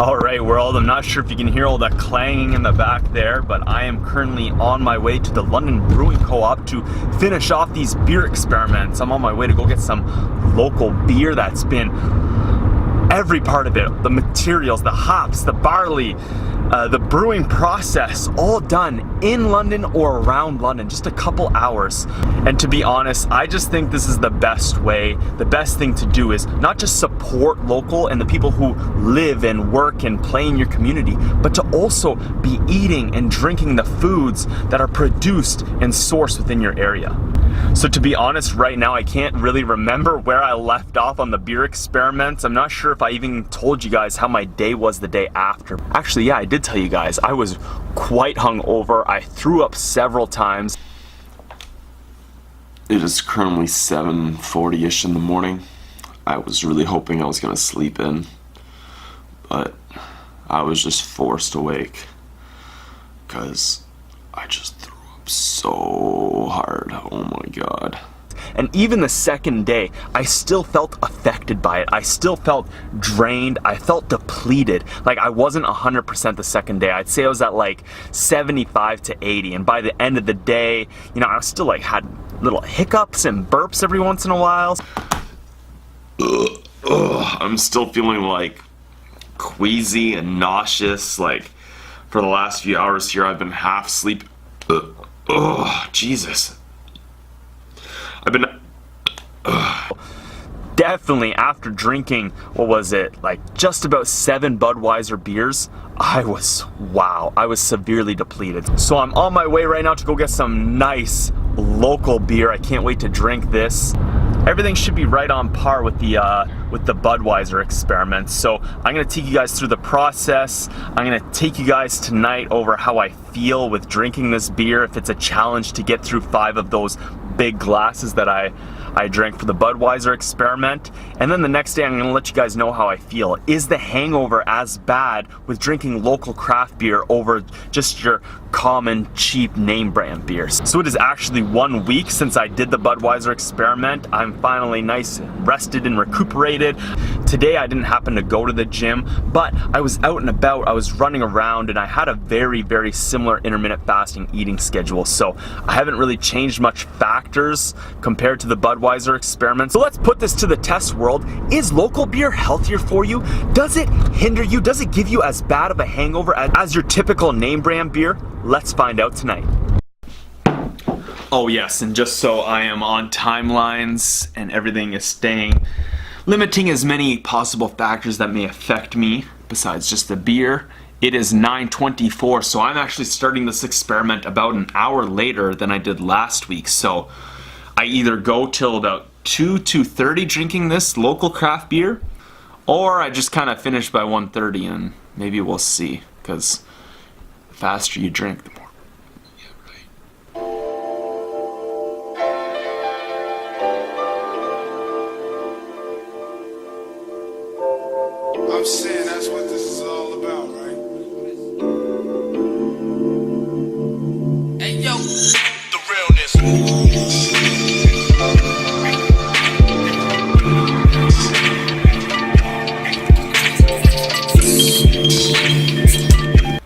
Alright world, I'm not sure if you can hear all that clanging in the back there, but I am currently on my way to the London Brewing Co-op to finish off these beer experiments. I'm on my way to go get some local beer that's been every part of it, the materials, the hops, the barley, the brewing process, all done in London or around London, just a couple hours. And to be honest, I just think this is the best way, the best thing to do is not just support local and the people who live and work and play in your community, but to also be eating and drinking the foods that are produced and sourced within your area. So to be honest, right now I can't really remember where I left off on the beer experiments. I'm not sure if I even told you guys how my day was the day after. Actually, yeah, I did tell you guys. I was quite hungover. I threw up several times. It is currently 7:40-ish in the morning. I was really hoping I was gonna sleep in, but I was just forced awake because I just threw up so hard. Oh my god. And even the second day, I still felt affected by it. I still felt drained. I felt depleted. Like I wasn't 100% the second day. I'd say I was at like 75 to 80. And by the end of the day, you know, I still like had little hiccups and burps every once in a while. I'm still feeling like queasy and nauseous. Like for the last few hours here, I've been half asleep. Jesus. I've been definitely after drinking, what was it, like just about 7 Budweiser beers, I was severely depleted. So I'm on my way right now to go get some nice local beer. I can't wait to drink this. Everything should be right on par with the Budweiser experiment. So I'm gonna take you guys through the process. I'm gonna take you guys tonight over how I feel with drinking this beer, if it's a challenge to get through 5 of those big glasses that I drank for the Budweiser experiment. And then the next day I'm gonna let you guys know how I feel. Is the hangover as bad with drinking local craft beer over just your common cheap name brand beers? So it is actually 1 week since I did the Budweiser experiment. I'm finally nice, rested and recuperated. Today I didn't happen to go to the gym, but I was out and about, I was running around, and I had a very, very similar intermittent fasting eating schedule. So I haven't really changed much factors compared to the Budweiser experiment. So let's put this to the test, world. Is local beer healthier for you? Does it hinder you? Does it give you as bad of a hangover as your typical name brand beer? Let's find out tonight. Oh yes, and just so I am on timelines and everything is staying, limiting as many possible factors that may affect me besides just the beer. It is 9:24, so I'm actually starting this experiment about an hour later than I did last week. So I either go till about 2:30 drinking this local craft beer, or I just kind of finish by 1:30, and maybe we'll see, because the faster you drink, the more. I'm saying that's what this is all about, right? Hey yo, the realness.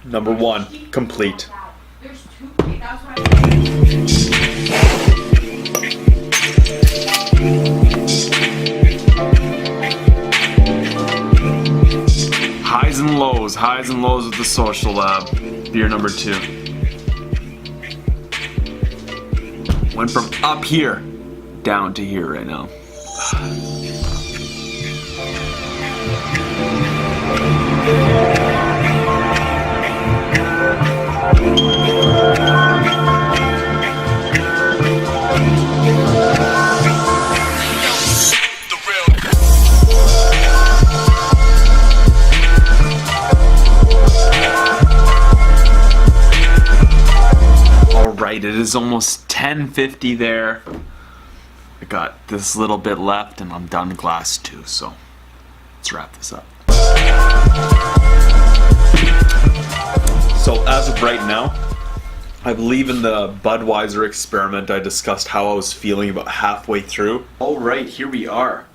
Number 1, complete. Highs and lows of the social lab. Beer number 2. Went from up here down to here right now. It is almost 10:50 there. I got this little bit left and I'm done glass 2, so let's wrap this up. So as of right now, I believe in the Budweiser experiment I discussed how I was feeling about halfway through. Alright, here we are.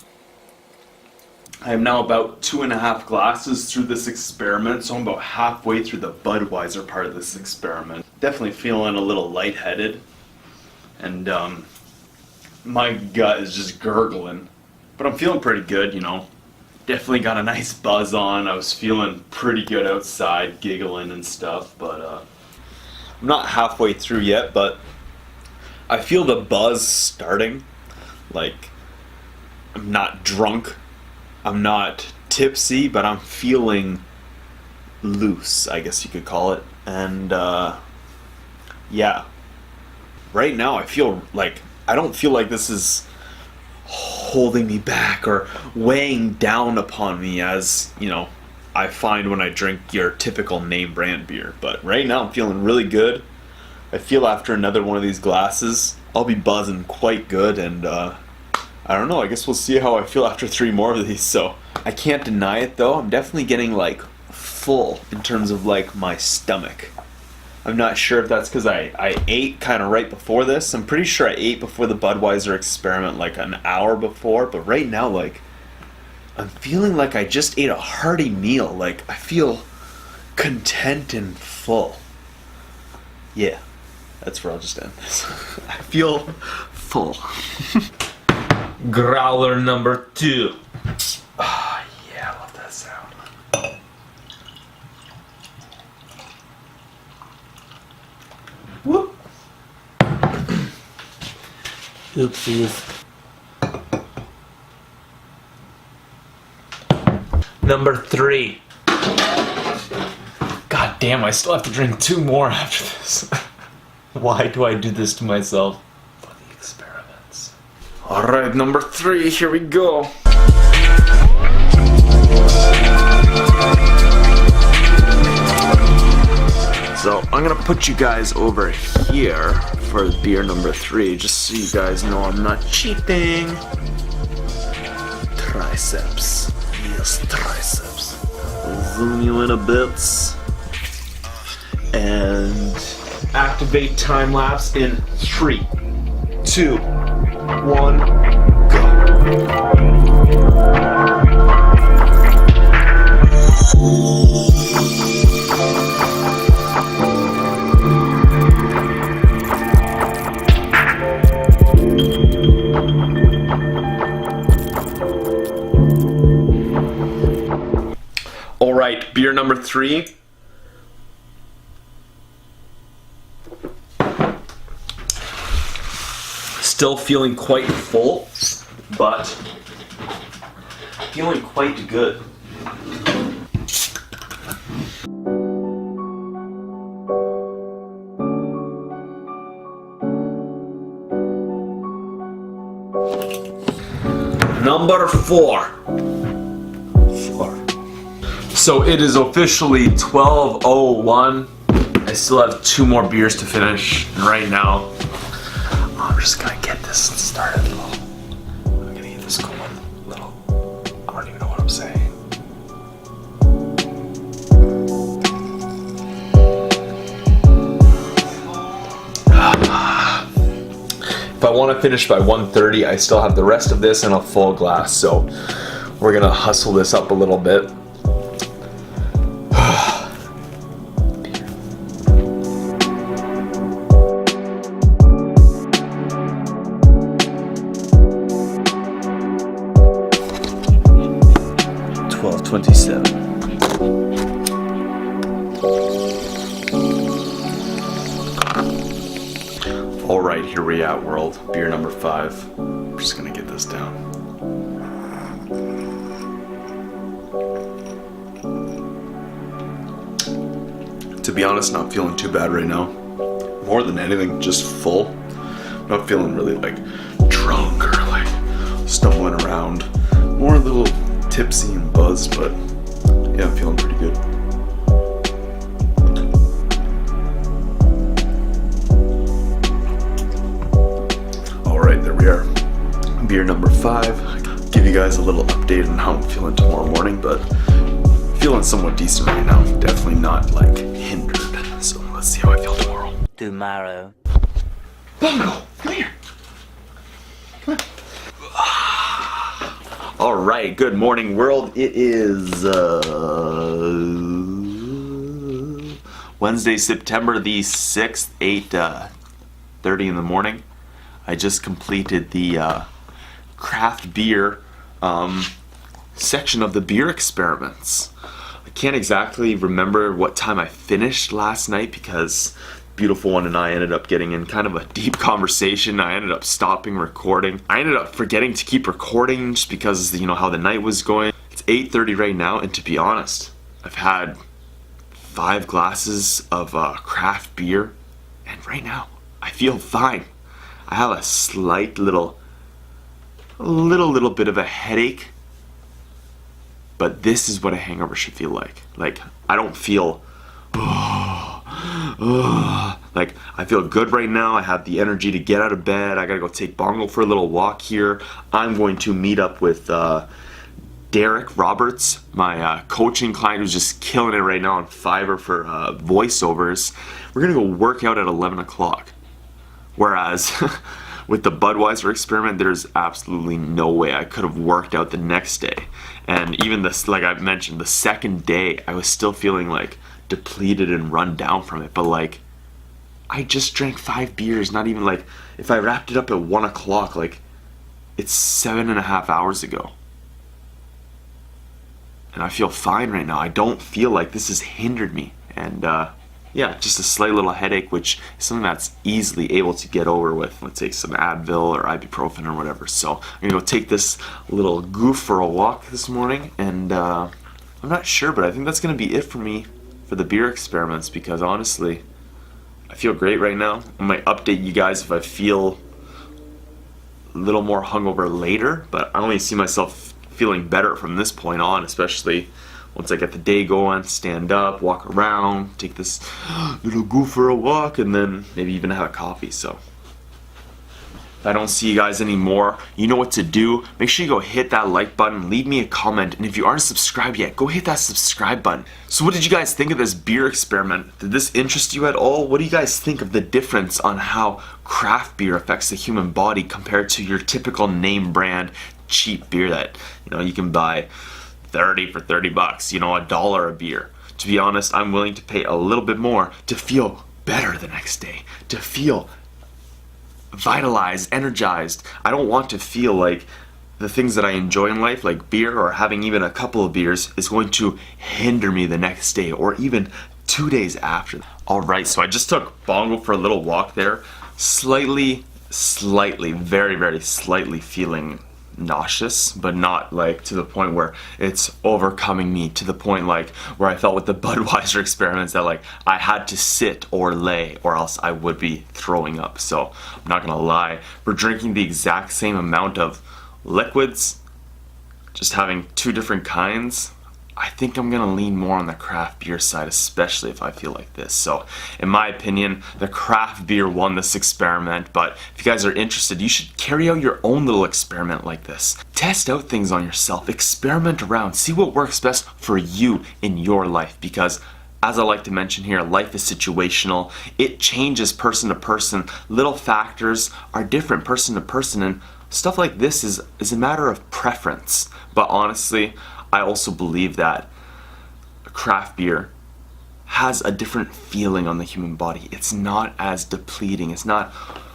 I am now about 2.5 glasses through this experiment, so I'm about halfway through the Budweiser part of this experiment. Definitely feeling a little lightheaded, and my gut is just gurgling. But I'm feeling pretty good, you know. Definitely got a nice buzz on. I was feeling pretty good outside, giggling and stuff, but I'm not halfway through yet, but I feel the buzz starting. Like, I'm not drunk, I'm not tipsy, but I'm feeling loose, I guess you could call it. And yeah, right now I feel like, I don't feel like this is holding me back or weighing down upon me as, you know, I find when I drink your typical name brand beer. But right now I'm feeling really good. I feel after another one of these glasses I'll be buzzing quite good, and I don't know, I guess we'll see how I feel after 3 more of these. So I can't deny it though, I'm definitely getting like full in terms of like my stomach. I'm not sure if that's because I ate kind of right before this. I'm pretty sure I ate before the Budweiser experiment like an hour before, but right now, like, I'm feeling like I just ate a hearty meal. Like, I feel content and full. Yeah, that's where I'll just end this. I feel full. Growler number 2. Ah, yeah, I love that sound. Whoop. Oopsies. Number 3. God damn, I still have to drink 2 more after this. Why do I do this to myself? For the experiments. Alright, number 3, here we go. So I'm gonna put you guys over here for beer number 3, just so you guys know I'm not cheating. Triceps. Yes, triceps. Zoom you in a bit. And activate time lapse in 3, 2, 1, go. Alright, beer number 3. Still feeling quite full, but feeling quite good. Number 4. So it is officially 12:01. I still have 2 more beers to finish, and right now I'm just gonna get this started a little. I'm gonna get this going a little. I don't even know what I'm saying. If I want to finish by 1:30, I still have the rest of this in a full glass, so we're gonna hustle this up a little bit. 12:27. Alright, here we at, world. Beer number 5. We're just gonna get this down. To be honest, not feeling too bad right now. More than anything, just full. Not feeling really like drunk or like stumbling around. More a little tipsy and buzzed, but yeah, I'm feeling pretty good. Alright, there we are. Beer number 5. Give you guys a little update on how I'm feeling tomorrow morning, but feeling somewhat decent right now. Definitely not like hindered. So let's see how I feel tomorrow. Tomorrow. Bongo, come here. Come on. All right, good morning, world. It is Wednesday, September the 6th, 8:30 in the morning. I just completed the craft beer section of the beer experiments. I can't exactly remember what time I finished last night because beautiful one and I ended up getting in kind of a deep conversation. I ended up stopping recording. I ended up forgetting to keep recording just because, you know, how the night was going. It's 8:30 right now, and to be honest, I've had 5 glasses of craft beer, and right now I feel fine. I have a slight little bit of a headache, but this is what a hangover should feel like. Like, I don't feel like, I feel good right now. I have the energy to get out of bed. I gotta go take Bongo for a little walk here. I'm going to meet up with Derek Roberts, my coaching client who's just killing it right now on Fiverr for voiceovers. We're gonna go work out at 11 o'clock. Whereas with the Budweiser experiment, there's absolutely no way I could have worked out the next day. And even this, like I mentioned, the second day, I was still feeling like depleted and run down from it. But like, I just drank 5 beers, not even like, if I wrapped it up at 1 o'clock, like, it's 7.5 hours ago. And I feel fine right now. I don't feel like this has hindered me. And yeah, just a slight little headache, which is something that's easily able to get over with. Let's take some Advil or ibuprofen or whatever. So I'm gonna go take this little goof for a walk this morning, and I'm not sure, but I think that's gonna be it for me for the beer experiments, because honestly, I feel great right now. I might update you guys if I feel a little more hungover later, but I only see myself feeling better from this point on, especially once I get the day going, stand up, walk around, take this little goof for a walk, and then maybe even have a coffee. So if I don't see you guys anymore, you know what to do. Make sure you go hit that like button, leave me a comment, and if you aren't subscribed yet, go hit that subscribe button. So what did you guys think of this beer experiment? Did this interest you at all? What do you guys think of the difference on how craft beer affects the human body compared to your typical name brand cheap beer that, you know, you can buy 30 for 30 bucks, you know, $1 a beer? To be honest, I'm willing to pay a little bit more to feel better the next day, to feel vitalized, energized. I don't want to feel like the things that I enjoy in life, like beer or having even a couple of beers, is going to hinder me the next day or even 2 days after. Alright, so I just took Bongo for a little walk there. Slightly, very, very slightly feeling nauseous, but not like to the point where it's overcoming me, to the point like where I felt with the Budweiser experiments that like I had to sit or lay or else I would be throwing up. So I'm not gonna lie, we're drinking the exact same amount of liquids, just having 2 different kinds. I think I'm gonna lean more on the craft beer side, especially if I feel like this. So in my opinion, the craft beer won this experiment, but if you guys are interested, you should carry out your own little experiment like this. Test out things on yourself, experiment around, see what works best for you in your life, because as I like to mention here, life is situational. It changes person to person. Little factors are different person to person, and stuff like this is a matter of preference. But honestly, I also believe that craft beer has a different feeling on the human body. It's not as depleting, it's not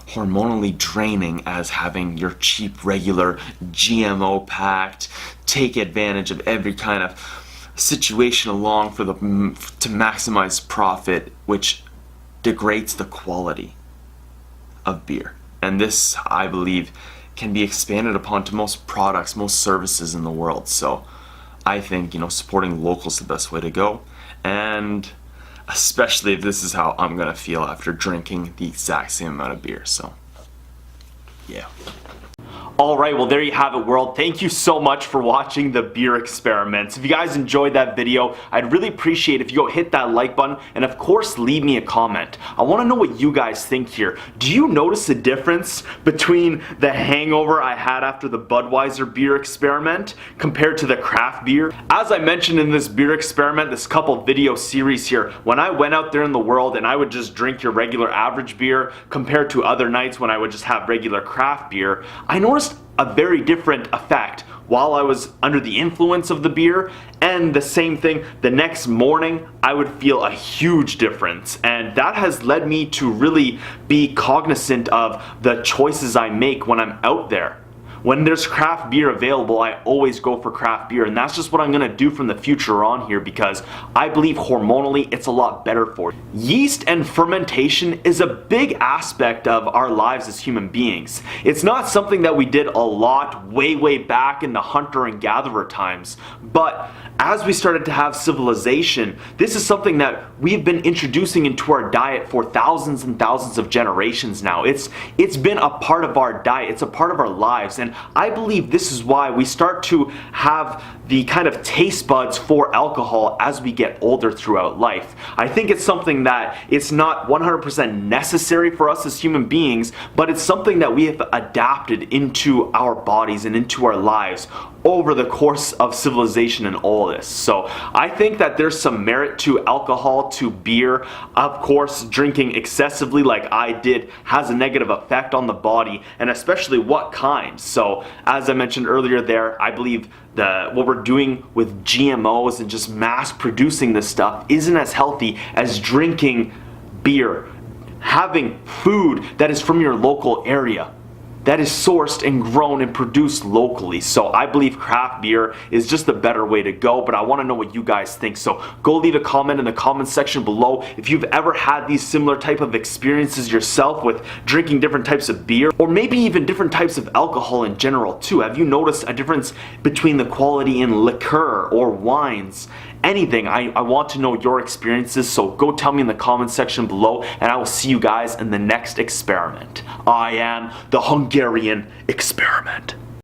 hormonally draining as having your cheap, regular, GMO packed, take advantage of every kind of situation along for to maximize profit, which degrades the quality of beer. And this, I believe, can be expanded upon to most products, most services in the world. So I think, you know, supporting local is the best way to go, and especially if this is how I'm gonna feel after drinking the exact same amount of beer. So yeah. Alright, well there you have it, world. Thank you so much for watching the beer experiments. If you guys enjoyed that video, I'd really appreciate if you go hit that like button, and of course leave me a comment. I want to know what you guys think here. Do you notice a difference between the hangover I had after the Budweiser beer experiment compared to the craft beer? As I mentioned in this beer experiment, this couple video series here, when I went out there in the world and I would just drink your regular average beer compared to other nights when I would just have regular craft beer, I noticed a very different effect while I was under the influence of the beer, and the same thing the next morning, I would feel a huge difference. And that has led me to really be cognizant of the choices I make when I'm out there. When there's craft beer available, I always go for craft beer, and that's just what I'm gonna do from the future on here, because I believe hormonally it's a lot better for you. Yeast and fermentation is a big aspect of our lives as human beings. It's not something that we did a lot way back in the hunter and gatherer times, but as we started to have civilization, this is something that we've been introducing into our diet for thousands and thousands of generations now. It's been a part of our diet, it's a part of our lives, and I believe this is why we start to have the kind of taste buds for alcohol as we get older throughout life. I think it's something that it's not 100% necessary for us as human beings, but it's something that we have adapted into our bodies and into our lives over the course of civilization and all this. So I think that there's some merit to alcohol, to beer. Of course, drinking excessively like I did has a negative effect on the body, and especially what kind. So as I mentioned earlier there, I believe what we're doing with GMOs and just mass producing this stuff isn't as healthy as drinking beer, having food that is from your local area, that is sourced and grown and produced locally. So I believe craft beer is just the better way to go, but I want to know what you guys think. So go leave a comment in the comment section below if you've ever had these similar type of experiences yourself with drinking different types of beer, or maybe even different types of alcohol in general too. Have you noticed a difference between the quality in liqueur or wines? Anything. I want to know your experiences, so go tell me in the comment section below, and I will see you guys in the next experiment. I am the Hungarian experiment.